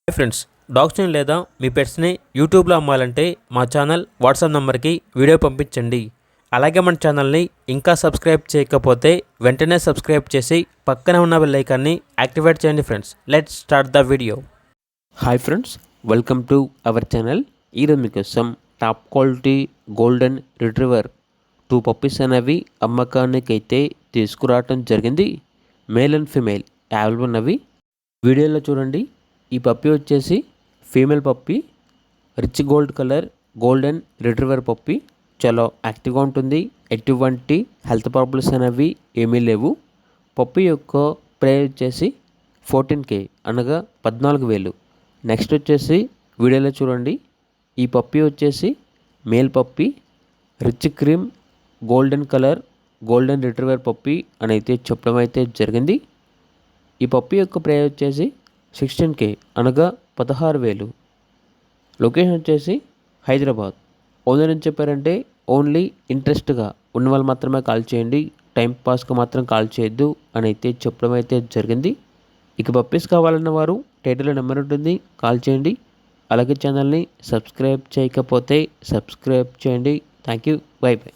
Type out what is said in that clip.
Hi friends, డాగ్స్ని లేదా మీ పెట్స్ని యూట్యూబ్లో అమ్మాలంటే మా ఛానల్ వాట్సాప్ నెంబర్కి వీడియో పంపించండి. అలాగే మన ఛానల్ని ఇంకా సబ్స్క్రైబ్ చేయకపోతే వెంటనే సబ్స్క్రైబ్ చేసి పక్కనే ఉన్న బెల్ ఐకాన్ని యాక్టివేట్ చేయండి friends. Let's start the video. Hi friends, welcome to our channel. ఈరోజు మీకోసం top quality golden retriever 2 puppies అనేవి అమ్మకానికైతే తీసుకురావటం జరిగింది. మేల్ అండ్ ఫీమేల్ అవైలబుల్ ఉన్నవి వీడియోలో చూడండి. ఈ పప్పీ వచ్చేసి female puppy, rich gold colour golden retriever puppy. చాలా యాక్టివ్గా ఉంటుంది. ఎటువంటి హెల్త్ ప్రాబ్లమ్స్ అనేవి ఏమీ లేవు. పప్పీ యొక్క ప్రైస్ వచ్చేసి 14K అనగా 14,000. నెక్స్ట్ వచ్చేసి వీడియోలో చూడండి. ఈ పప్పీ వచ్చేసి male puppy, rich cream golden colour golden retriever puppy అని అయితే చెప్పడం అయితే జరిగింది. ఈ పప్పీ యొక్క ప్రైస్ వచ్చేసి 16K అనగా 16,000. లొకేషన్ వచ్చేసి హైదరాబాద్. ఓనర్ ఏం చెప్పారంటే ఓన్లీ ఇంట్రెస్ట్గా ఉన్న వాళ్ళు మాత్రమే కాల్ చేయండి, టైంపాస్కి మాత్రం కాల్ చేయొద్దు అని అయితే చెప్పడం అయితే జరిగింది. ఇక పప్పీస్ కావాలన్న వారు టైటిల్లో నెంబర్ ఉంటుంది, కాల్ చేయండి. అలాగే ఛానల్ని సబ్స్క్రైబ్ చేయకపోతే సబ్స్క్రైబ్ చేయండి. Thank you, by by.